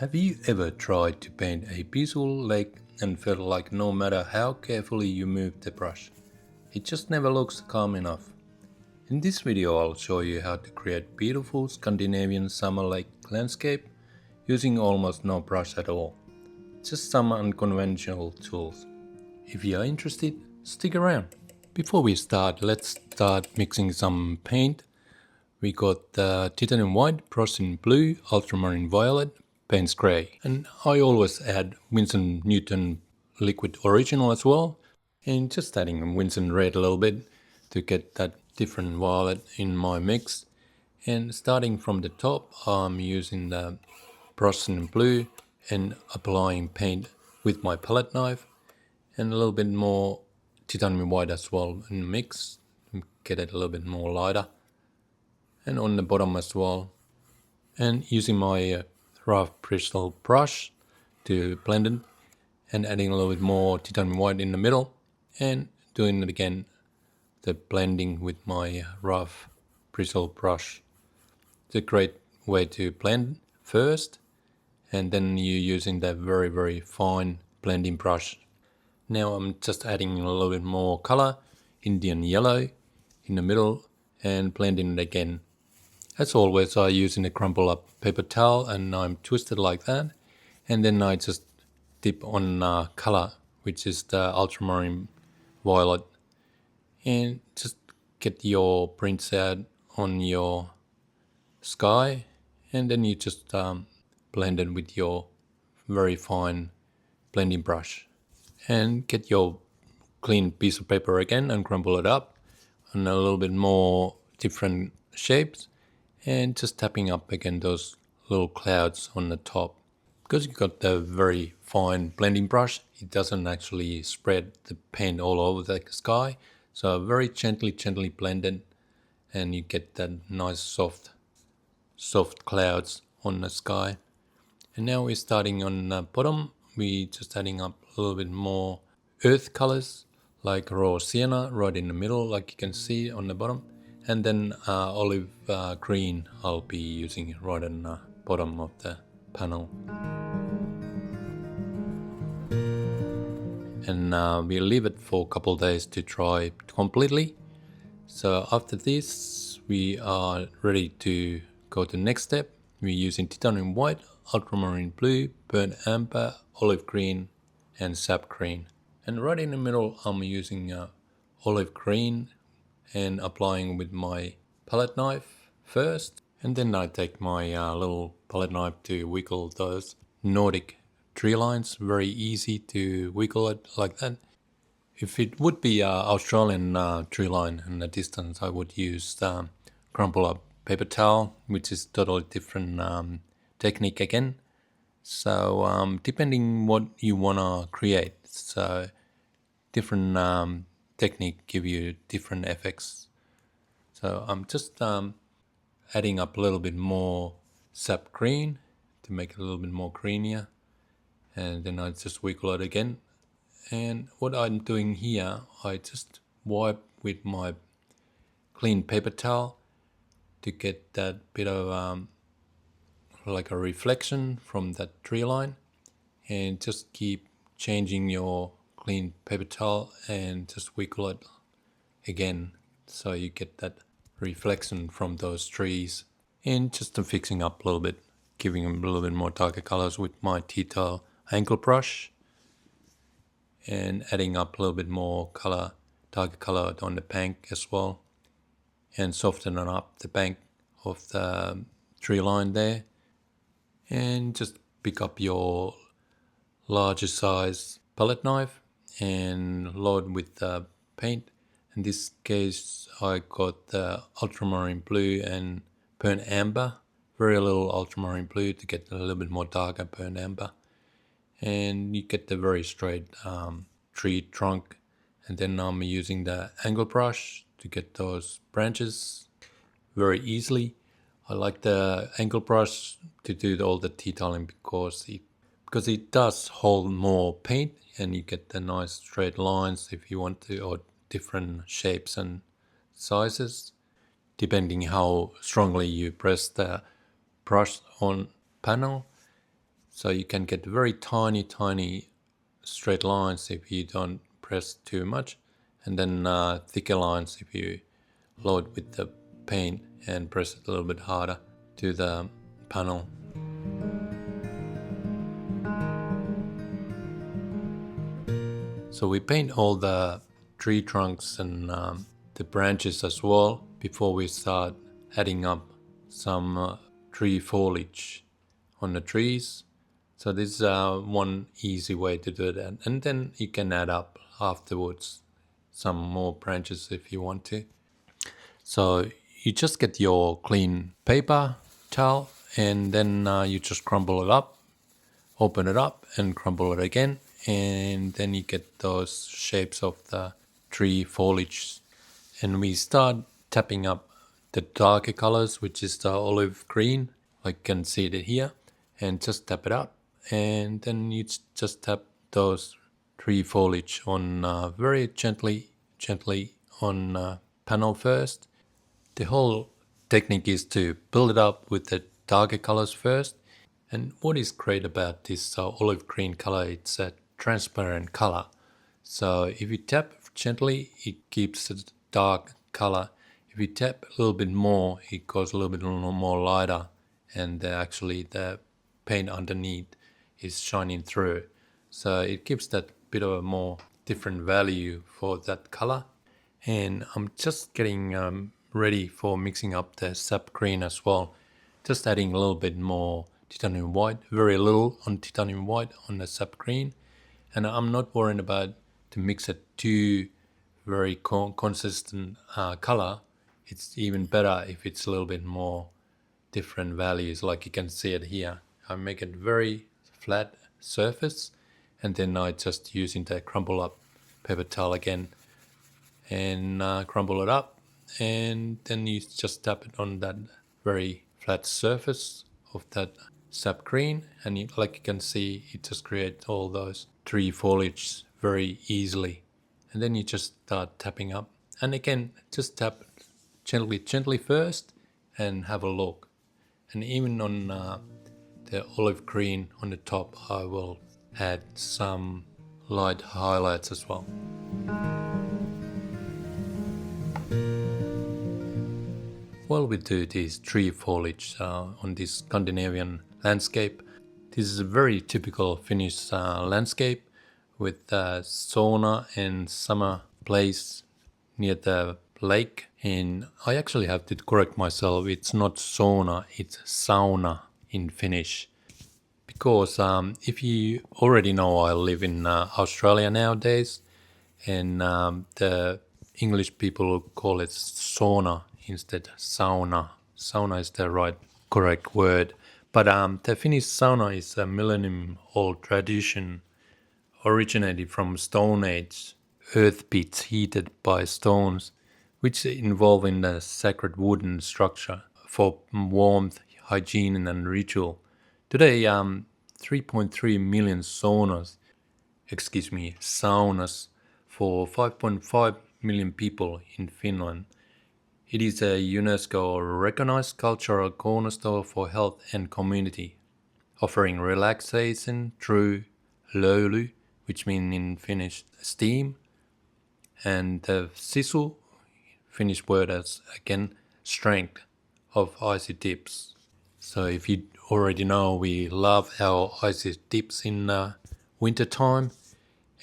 Have you ever tried to paint a peaceful lake and felt like no matter how carefully you move the brush, it just never looks calm enough? In this video I'll show you how to create beautiful Scandinavian summer lake landscape using almost no brush at all, just some unconventional tools. If you are interested, stick around. Before we start, let's start mixing some paint. We got titanium white, Prussian blue, ultramarine violet, Payne's grey. And I always add Winston Newton liquid original as well. And just adding Winston red a little bit to get that different violet in my mix. And starting from the top, I'm using the Prussian blue and applying paint with my palette knife. And a little bit more titanium white as well in the mix to get it a little bit more lighter. And on the bottom as well, and using my rough bristle brush to blend it and adding a little bit more titanium white in the middle and doing it again, the blending with my rough bristle brush. It's a great way to blend first, and then you're using that very fine blending brush. Now I'm just adding a little bit more color, Indian yellow in the middle, and blending it again. As always, I using a crumpled up paper towel and I'm twisted like that. And then I just dip on color, which is the ultramarine violet. And just get your prints out on your sky. And then you just blend it with your very fine blending brush. And get your clean piece of paper again and crumple it up on a little bit more different shapes. And just tapping up again those little clouds on the top. Because you've got the very fine blending brush, it doesn't actually spread the paint all over the sky. So very gently blend it, and you get that nice soft clouds on the sky. And now we're starting on the bottom. We're just adding up a little bit more earth colors, like raw sienna right in the middle, like you can see on the bottom. And then olive green I'll be using right on the bottom of the panel. And we'll leave it for a couple of days to dry completely. So after this we are ready to go to the next step. We're using titanium white, ultramarine blue, burnt amber, olive green and sap green. And right in the middle I'm using olive green and applying with my palette knife first, and then I take my little palette knife to wiggle those Nordic tree lines. Very easy to wiggle it like that. If it would be Australian tree line in the distance, I would use crumple up paper towel, which is totally different technique again. So depending what you wanna create, so different technique give you different effects. So I'm just adding up a little bit more sap green to make it a little bit more greenier, and then I just wiggle it again. And what I'm doing here, I just wipe with my clean paper towel to get that bit of like a reflection from that tree line, and just keep changing your clean paper towel and just wiggle it again so you get that reflection from those trees. And just fixing up a little bit, giving them a little bit more darker colors with my T-tail angle brush, and adding up a little bit more color, darker color on the bank as well, and softening up the bank of the tree line there. And just pick up your larger size palette knife and load with the paint. In this case I got the ultramarine blue and burnt amber, very little ultramarine blue to get a little bit more darker burnt amber, and you get the very straight tree trunk. And then I'm using the angle brush to get those branches very easily. I like the angle brush to do all the detailing because it does hold more paint, and you get the nice straight lines if you want to, or different shapes and sizes depending how strongly you press the brush on panel. So you can get very tiny straight lines if you don't press too much, and then thicker lines if you load with the paint and press it a little bit harder to the panel. So we paint all the tree trunks and the branches as well before we start adding up some tree foliage on the trees. So this is one easy way to do that, and then you can add up afterwards some more branches if you want to. So you just get your clean paper towel, and then you just crumble it up, open it up and crumble it again, and then you get those shapes of the tree foliage. And we start tapping up the darker colors, which is the olive green, like you can see it here, and just tap it up, and then you just tap those tree foliage on very gently on panel first. The whole technique is to build it up with the darker colors first. And what is great about this olive green color, it's a transparent color. So if you tap gently, it keeps the dark color. If you tap a little bit more, it goes a little bit more lighter, and actually the paint underneath is shining through. So it gives that bit of a more different value for that color. And I'm just getting ready for mixing up the sap green as well. Just adding a little bit more titanium white, very little on titanium white on the sap green. And I'm not worried about to mix it too very consistent color. It's even better if it's a little bit more different values, like you can see it here. I make it very flat surface, and then I just using the crumble up paper towel again and crumble it up, and then you just tap it on that very flat surface of that sap green, and like you can see, it just creates all those tree foliage very easily. And then you just start tapping up, and again just tap gently first and have a look. And even on the olive green on the top, I will add some light highlights as well. While we do this tree foliage on this Scandinavian landscape, this is a very typical Finnish landscape with sauna and summer place near the lake. And I actually have to correct myself, it's not sauna, it's sauna in Finnish. Because if you already know, I live in Australia nowadays, and the English people call it sauna instead sauna. Sauna is the correct word. But the Finnish sauna is a millennium-old tradition originated from Stone Age earth pits heated by stones, which involve in a sacred wooden structure for warmth, hygiene, and ritual. Today, 3.3 million saunas for 5.5 million people in Finland. It is a UNESCO recognized cultural cornerstone for health and community, offering relaxation through löyly, which means in Finnish steam, and the sisu, Finnish word as again strength of icy dips. So if you already know, we love our icy dips in winter time,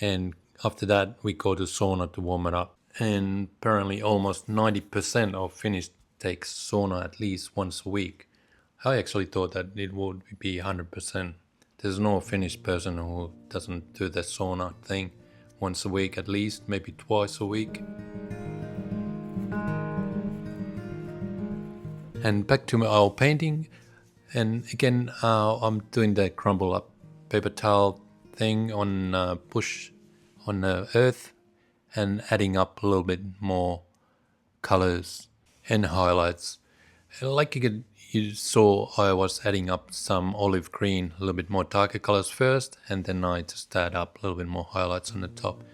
and after that we go to sauna to warm it up. And apparently almost 90% of Finnish takes sauna at least once a week. I actually thought that it would be 100%. There's no Finnish person who doesn't do the sauna thing once a week at least, maybe twice a week. And back to our painting, and again I'm doing the crumble up paper towel thing on bush on the earth, and adding up a little bit more colors and highlights. Like you saw, I was adding up some olive green, a little bit more darker colors first, and then I just add up a little bit more highlights on the top,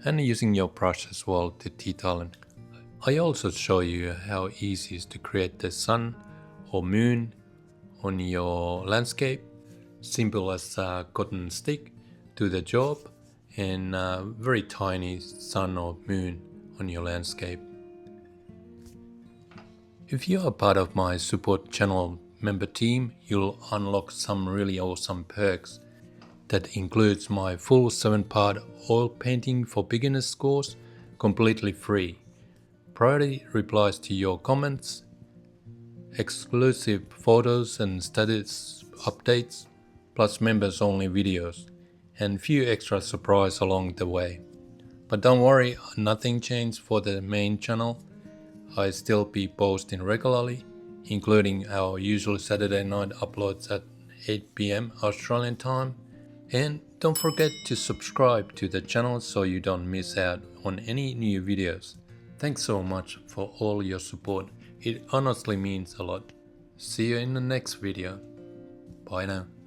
and using your brush as well to detail it. I also show you how easy it is to create the sun or moon on your landscape. Simple as a cotton stick to the job and a very tiny sun or moon on your landscape. If you are part of my support channel member team, you'll unlock some really awesome perks. That includes my full 7-part oil painting for beginners course, completely free. Priority replies to your comments, exclusive photos and status updates, plus members only videos, and few extra surprises along the way. But don't worry, nothing changed for the main channel. I still be posting regularly, including our usual Saturday night uploads at 8 PM Australian time. And don't forget to subscribe to the channel so you don't miss out on any new videos. Thanks so much for all your support. It honestly means a lot. See you in the next video. Bye now.